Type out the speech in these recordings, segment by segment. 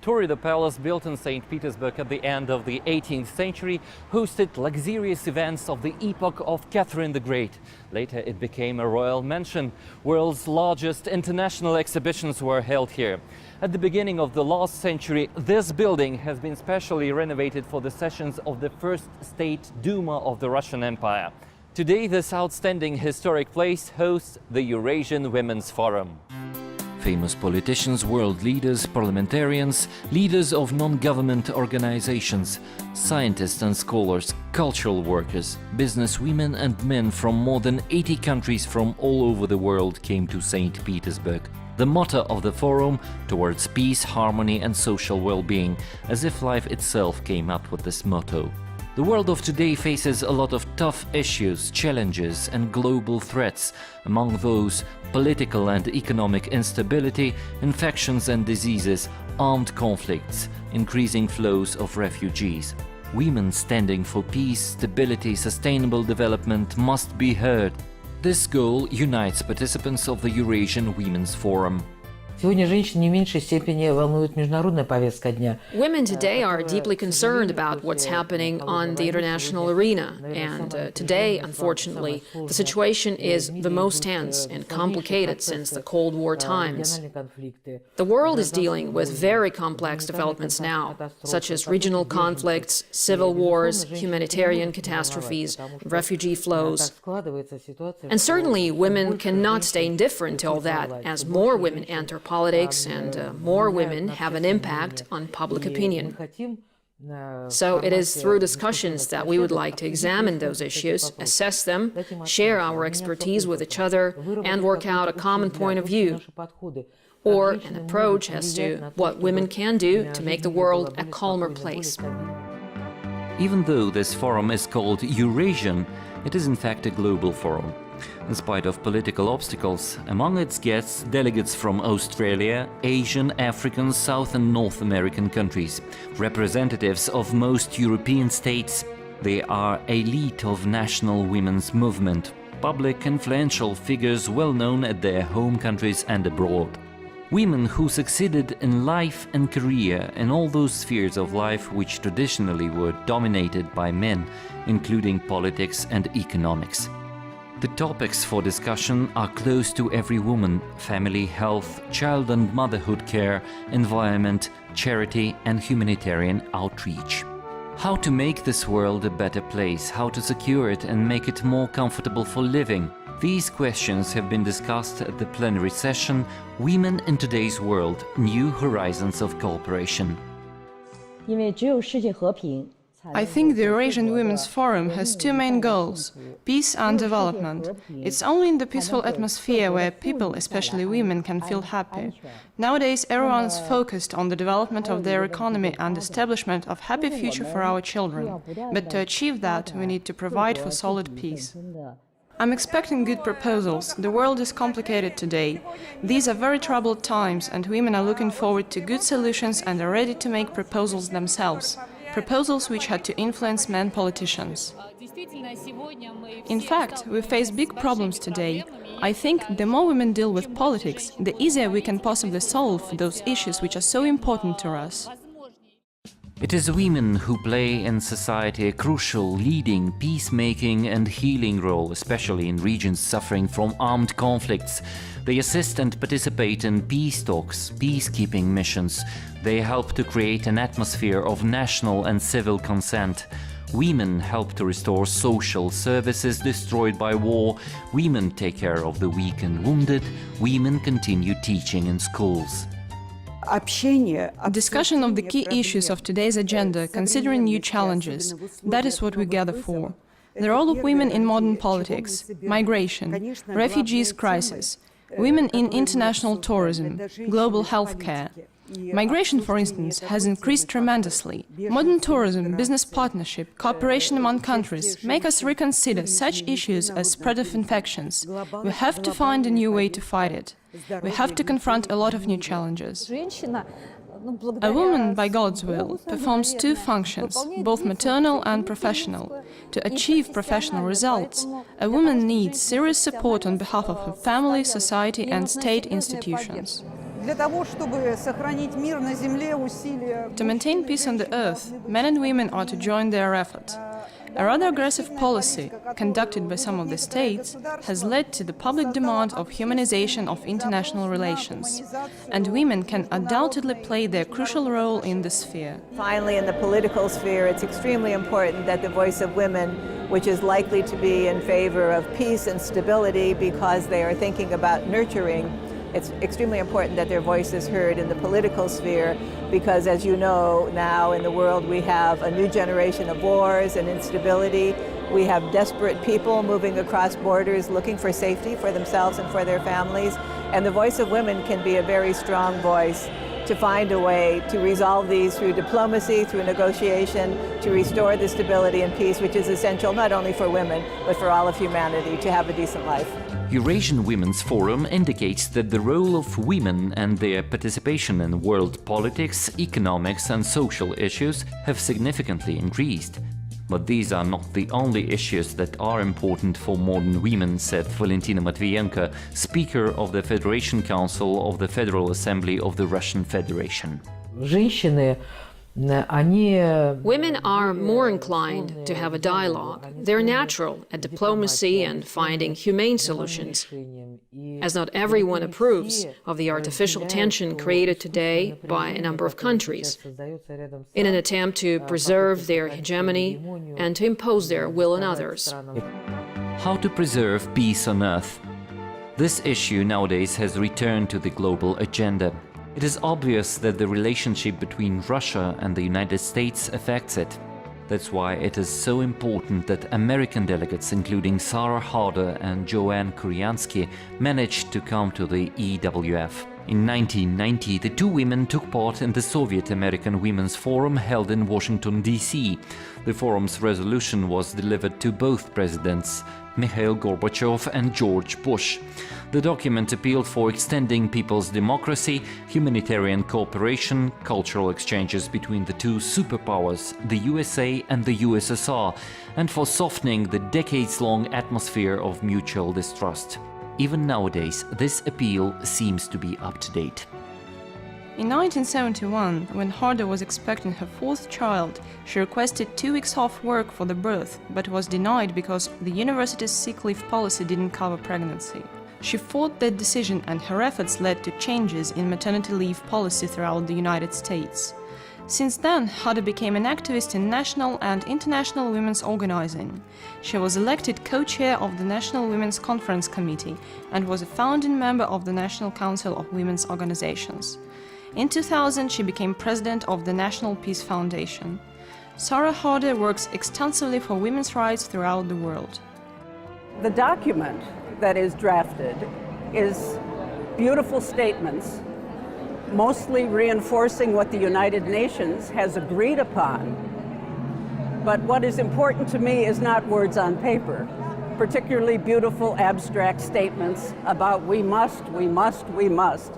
Taurida Palace, built in St. Petersburg at the end of the 18th century, hosted luxurious events of the epoch of Catherine the Great. Later it became a royal mansion. World's largest international exhibitions were held here. At the beginning of the last century, this building has been specially renovated for the sessions of the First State Duma of the Russian Empire. Today, this outstanding historic place hosts the Eurasian Women's Forum. Famous politicians, world leaders, parliamentarians, leaders of non-government organizations, scientists and scholars, cultural workers, businesswomen and men from more than 80 countries from all over the world came to St. Petersburg. The motto of the forum, towards peace, harmony and social well-being, as if life itself came up with this motto. The world of today faces a lot of tough issues, challenges and global threats. Among those, political and economic instability, infections and diseases, armed conflicts, increasing flows of refugees. Women standing for peace, stability, sustainable development must be heard. This goal unites participants of the Eurasian Women's Forum. Сегодня женщин не в меньшей степени волнует международная повестка дня. Women today are deeply concerned about what's happening on the international arena, and today, unfortunately, the situation is the most tense and complicated since the Cold War times. The world is dealing with very complex developments now, such as regional conflicts, civil wars, humanitarian catastrophes, refugee flows. And certainly, women cannot stay indifferent to all that, as more women enter politics and more women have an impact on public opinion. So it is through discussions that we would like to examine those issues, assess them, share our expertise with each other, and work out a common point of view, or an approach as to what women can do to make the world a calmer place. Even though this forum is called Eurasian, it is in fact a global forum. In spite of political obstacles, among its guests, delegates from Australia, Asian, African, South and North American countries, representatives of most European states. They are elite of national women's movement, public influential figures well known at their home countries and abroad. Women who succeeded in life and career in all those spheres of life which traditionally were dominated by men, including politics and economics. The topics for discussion are close to every woman: family, health, child and motherhood care, environment, charity and humanitarian outreach. How to make this world a better place, how to secure it and make it more comfortable for living. These questions have been discussed at the plenary session Women in Today's World – New Horizons of Cooperation. I think the Eurasian Women's Forum has two main goals: peace and development. It's only in the peaceful atmosphere where people, especially women, can feel happy. Nowadays, everyone is focused on the development of their economy and establishment of a happy future for our children. But to achieve that, we need to provide for solid peace. I'm expecting good proposals. The world is complicated today. These are very troubled times, and women are looking forward to good solutions and are ready to make proposals themselves. Proposals which had to influence men politicians. In fact, we face big problems today. I think the more women deal with politics, the easier we can possibly solve those issues which are so important to us. It is women who play in society a crucial, leading, peacemaking and healing role, especially in regions suffering from armed conflicts. They assist and participate in peace talks, peacekeeping missions. They help to create an atmosphere of national and civil consent. Women help to restore social services destroyed by war. Women take care of the weak and wounded. Women continue teaching in schools. Discussion of the key issues of today's agenda, considering new challenges, that is what we gather for. The role of women in modern politics, migration, refugees crisis, women in international tourism, global healthcare. Migration, for instance, has increased tremendously. Modern tourism, business partnership, cooperation among countries make us reconsider such issues as spread of infections. We have to find a new way to fight it. We have to confront a lot of new challenges. A woman, by God's will, performs two functions, both maternal and professional. To achieve professional results, a woman needs serious support on behalf of her family, society and state institutions. To maintain peace on the earth, men and women are to join their effort. A rather aggressive policy, conducted by some of the states, has led to the public demand of humanization of international relations, and women can undoubtedly play their crucial role in this sphere. Finally, in the political sphere, it's extremely important that the voice of women, which is likely to be in favor of peace and stability because they are thinking about nurturing, it's extremely important that their voice is heard in the political sphere because, as you know, now in the world we have a new generation of wars and instability. We have desperate people moving across borders looking for safety for themselves and for their families. And the voice of women can be a very strong voice to find a way to resolve these through diplomacy, through negotiation, to restore the stability and peace, which is essential not only for women, but for all of humanity to have a decent life. Eurasian Women's Forum indicates that the role of women and their participation in world politics, economics and social issues have significantly increased. But these are not the only issues that are important for modern women, said Valentina Matvienko, Speaker of the Federation Council of the Federal Assembly of the Russian Federation. Women are more inclined to have a dialogue. They're natural at diplomacy and finding humane solutions, as not everyone approves of the artificial tension created today by a number of countries in an attempt to preserve their hegemony and to impose their will on others. How to preserve peace on Earth? This issue nowadays has returned to the global agenda. It is obvious that the relationship between Russia and the United States affects it. That's why it is so important that American delegates, including Sarah Harder and Joanne Kuryansky, managed to come to the EWF. In 1990, the two women took part in the Soviet-American Women's Forum held in Washington, D.C. The forum's resolution was delivered to both presidents, Mikhail Gorbachev and George Bush. The document appealed for extending people's democracy, humanitarian cooperation, cultural exchanges between the two superpowers, the USA and the USSR, and for softening the decades-long atmosphere of mutual distrust. Even nowadays, this appeal seems to be up to date. In 1971, when Harder was expecting her fourth child, she requested 2 weeks off work for the birth, but was denied because the university's sick leave policy didn't cover pregnancy. She fought that decision, and her efforts led to changes in maternity leave policy throughout the United States. Since then, Harder became an activist in national and international women's organizing. She was elected co-chair of the National Women's Conference Committee and was a founding member of the National Council of Women's Organizations. In 2000, she became president of the National Peace Foundation. Sarah Harder works extensively for women's rights throughout the world. The document that is drafted is beautiful statements, mostly reinforcing what the United Nations has agreed upon. But what is important to me is not words on paper, particularly beautiful abstract statements about we must, we must, we must.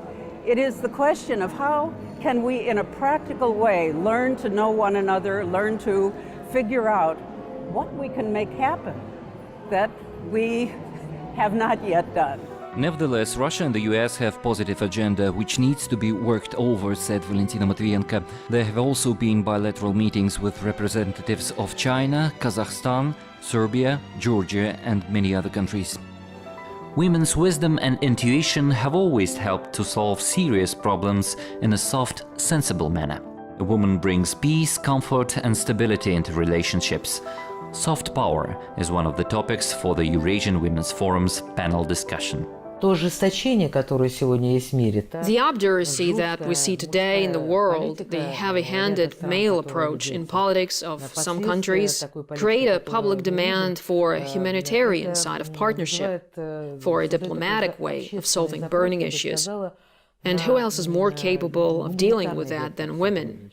It is the question of how can we, in a practical way, learn to know one another, learn to figure out what we can make happen that we have not yet done. Nevertheless, Russia and the US have positive agenda which needs to be worked over, said Valentina Matvienko. There have also been bilateral meetings with representatives of China, Kazakhstan, Serbia, Georgia and many other countries. Women's wisdom and intuition have always helped to solve serious problems in a soft, sensible manner. A woman brings peace, comfort and stability into relationships. Soft power is one of the topics for the Eurasian Women's Forum's panel discussion. То ожесточение, которое сегодня есть в мире, The obduracy that we see today in the world, the heavy-handed male approach in politics of some countries, create a public demand for a humanitarian side of partnership, for a diplomatic way of solving burning issues. And who else is more capable of dealing with that than women?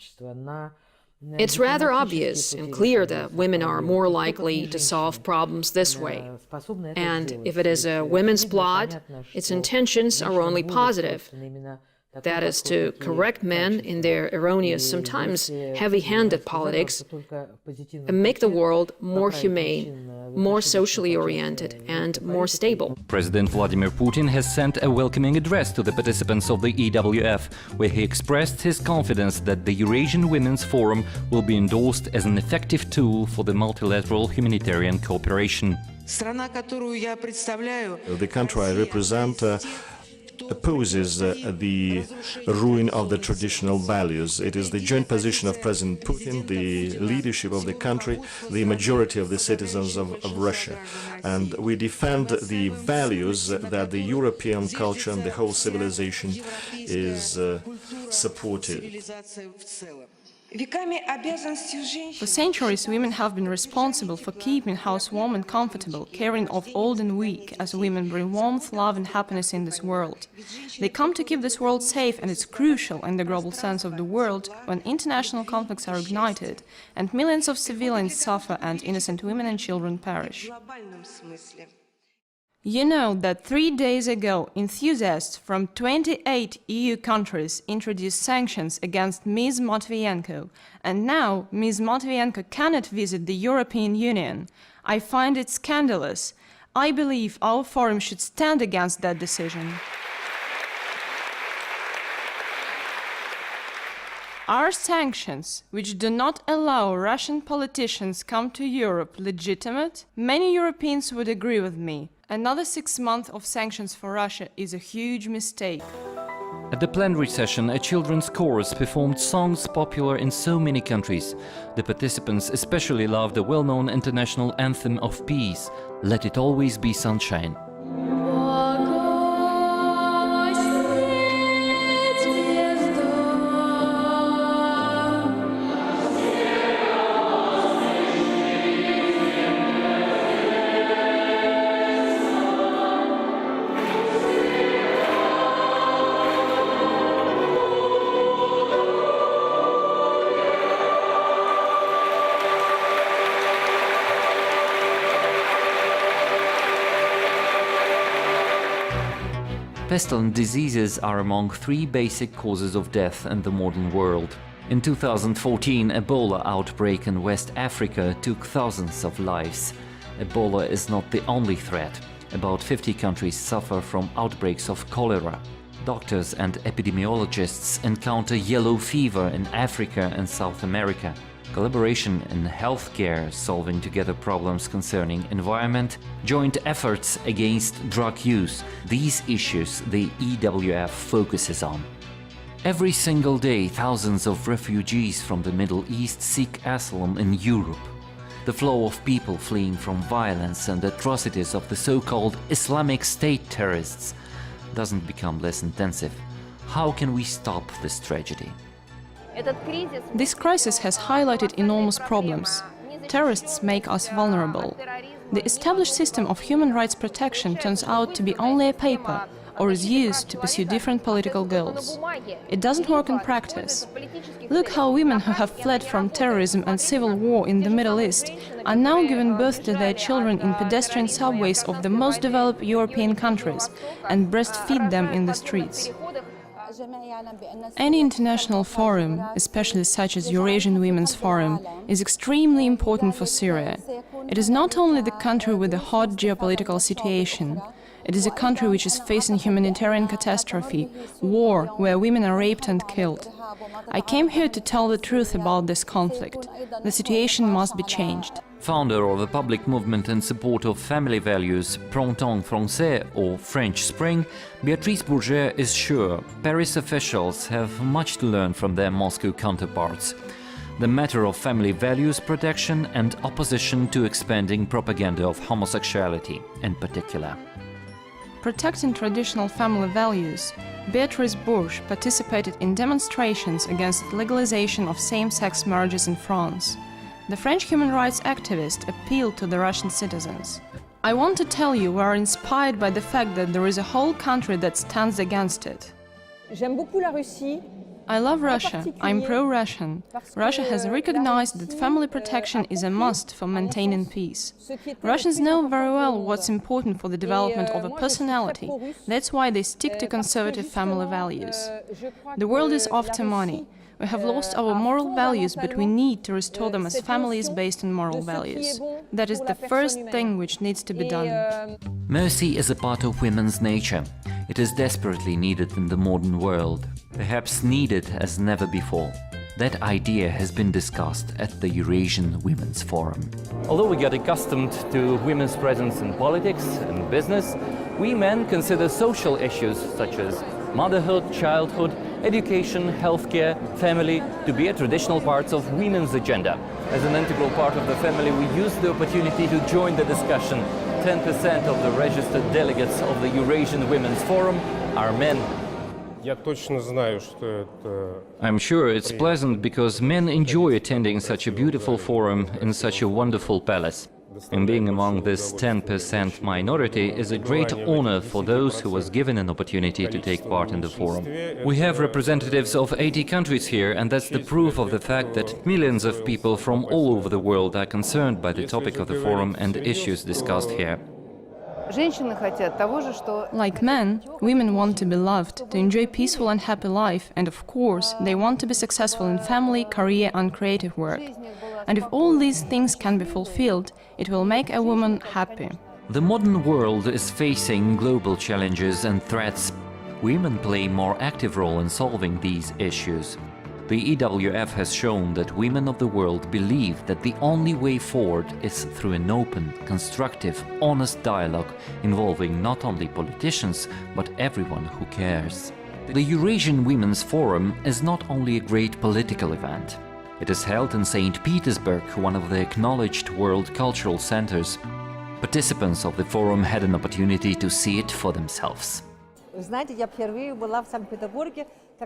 It's rather obvious and clear that women are more likely to solve problems this way. And if it is a women's plot, its intentions are only positive. That is to correct men in their erroneous, sometimes heavy-handed politics, and make the world more humane, more socially oriented, and more stable. President Vladimir Putin has sent a welcoming address to the participants of the EWF, where he expressed his confidence that the Eurasian Women's Forum will be endorsed as an effective tool for the multilateral humanitarian cooperation. The country I represent opposes the ruin of the traditional values. It is the joint position of President Putin, the leadership of the country, the majority of the citizens of Russia. And we defend the values that the European culture and the whole civilization is supported. For centuries, women have been responsible for keeping housewomen comfortable, caring of old and weak, as women bring warmth, love and happiness in this world. They come to keep this world safe, and it's crucial in the global sense of the world when international conflicts are ignited and millions of civilians suffer and innocent women and children perish. You know that 3 days ago, enthusiasts from 28 EU countries introduced sanctions against Ms. Matviyenko, and now Ms. Matviyenko cannot visit the European Union. I find it scandalous. I believe our forum should stand against that decision. Are sanctions, which do not allow Russian politicians come to Europe, legitimate? Many Europeans would agree with me. Another 6 months of sanctions for Russia is a huge mistake. At the plenary session, a children's chorus performed songs popular in so many countries. The participants especially loved the well-known international anthem of peace, "Let It Always Be Sunshine." Pestilent diseases are among 3 basic causes of death in the modern world. In 2014, Ebola outbreak in West Africa took thousands of lives. Ebola is not the only threat. About 50 countries suffer from outbreaks of cholera. Doctors and epidemiologists encounter yellow fever in Africa and South America. Collaboration in healthcare, solving together problems concerning environment, joint efforts against drug use. These issues the EWF focuses on. Every single day, thousands of refugees from the Middle East seek asylum in Europe. The flow of people fleeing from violence and atrocities of the so-called Islamic State terrorists doesn't become less intensive. How can we stop this tragedy? This crisis has highlighted enormous problems. Terrorists make us vulnerable. The established system of human rights protection turns out to be only a paper, or is used to pursue different political goals. It doesn't work in practice. Look how women who have fled from terrorism and civil war in the Middle East are now giving birth to their children in pedestrian subways of the most developed European countries and breastfeed them in the streets. Any international forum, especially such as Eurasian Women's Forum, is extremely important for Syria. It is not only the country with a hot geopolitical situation. It is a country which is facing humanitarian catastrophe, war, where women are raped and killed. I came here to tell the truth about this conflict. The situation must be changed. Founder of a public movement in support of family values, Printemps Français or French Spring, Béatrice Bourget is sure Paris officials have much to learn from their Moscow counterparts. The matter of family values protection and opposition to expanding propaganda of homosexuality in particular. Protecting traditional family values, Béatrice Bourget participated in demonstrations against the legalization of same-sex marriages in France. The French human rights activist appealed to the Russian citizens. I want to tell you we are inspired by the fact that there is a whole country that stands against it. J'aime beaucoup la Russie I love Russia. I'm pro-Russian. Russia has recognized that family protection is a must for maintaining peace. Russians know very well what's important for the development of a personality. That's why they stick to conservative family values. The world is after money. We have lost our moral values, but we need to restore them as families based on moral values. That is the first thing which needs to be done. Mercy is a part of women's nature. It is desperately needed in the modern world, perhaps needed as never before. That idea has been discussed at the Eurasian Women's Forum. Although we get accustomed to women's presence in politics and business, we men consider social issues such as motherhood, childhood, education, healthcare, family to be traditional parts of women's agenda. As an integral part of the family, we use the opportunity to join the discussion. 10% of the registered delegates of the Eurasian Women's Forum are men. I'm sure it's pleasant because men enjoy attending such a beautiful forum in such a wonderful palace. And being among this 10% minority is a great honor for those who was given an opportunity to take part in the forum. We have representatives of 80 countries here, and that's the proof of the fact that millions of people from all over the world are concerned by the topic of the forum and issues discussed here. Like men, women want to be loved, to enjoy peaceful and happy life, and of course, they want to be successful in family, career and creative work. And if all these things can be fulfilled, it will make a woman happy. The modern world is facing global challenges and threats. Women play a more active role in solving these issues. The EWF has shown that women of the world believe that the only way forward is through an open, constructive, honest dialogue involving not only politicians, but everyone who cares. The Eurasian Women's Forum is not only a great political event. It is held in St. Petersburg, one of the acknowledged world cultural centers. Participants of the forum had an opportunity to see it for themselves.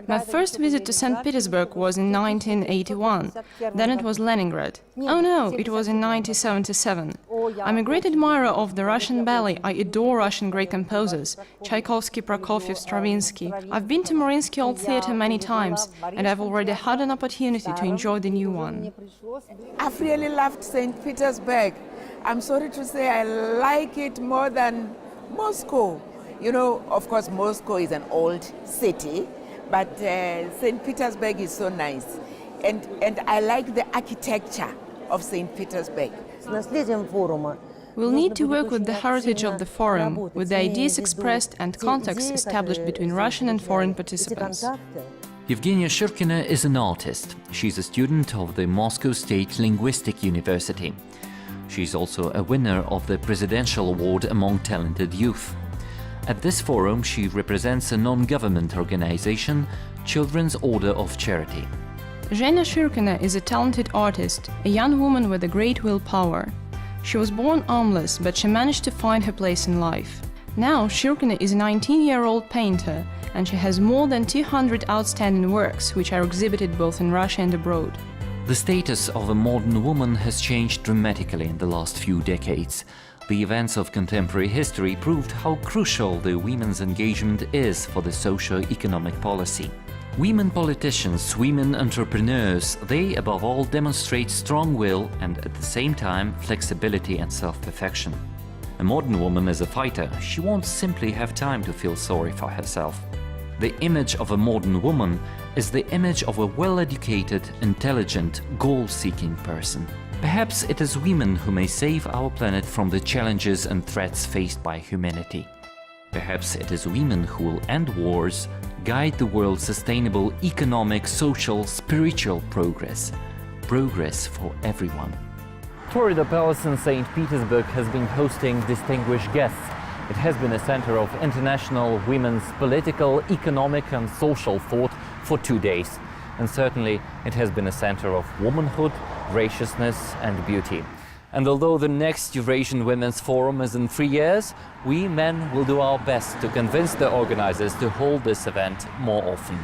My first visit to St. Petersburg was in 1981. Then it was Leningrad. Oh no, it was in 1977. I'm a great admirer of the Russian ballet. I adore Russian great composers, Tchaikovsky, Prokofiev, Stravinsky. I've been to Mariinsky Old Theatre many times, and I've already had an opportunity to enjoy the new one. I've really loved St. Petersburg. I'm sorry to say I like it more than Moscow. You know, of course, Moscow is an old city, but St. Petersburg is so nice. And I like the architecture of St. Petersburg. We'll need to work with the heritage of the forum, with the ideas expressed and contacts established between Russian and foreign participants. Evgenia Shurkina is an artist. She's a student of the Moscow State Linguistic University. She's also a winner of the Presidential Award among talented youth. At this forum, she represents a non-government organization, Children's Order of Charity. Zhenya Shurkina is a talented artist, a young woman with a great willpower. She was born armless, but she managed to find her place in life. Now, Shurkina is a 19-year-old painter, and she has more than 200 outstanding works, which are exhibited both in Russia and abroad. The status of a modern woman has changed dramatically in the last few decades. The events of contemporary history proved how crucial the women's engagement is for the socio-economic policy. Women politicians, women entrepreneurs, they above all demonstrate strong will and at the same time flexibility and self-perfection. A modern woman is a fighter. She won't simply have time to feel sorry for herself. The image of a modern woman is the image of a well-educated, intelligent, goal-seeking person. Perhaps it is women who may save our planet from the challenges and threats faced by humanity. Perhaps it is women who will end wars, guide the world's sustainable economic, social, spiritual progress. Progress for everyone. Florida Palace in St. Petersburg has been hosting distinguished guests. It has been a center of international women's political, economic and social thought for 2 days. And certainly it has been a center of womanhood, graciousness and beauty. And although the next Eurasian Women's Forum is in 3 years, we men will do our best to convince the organizers to hold this event more often.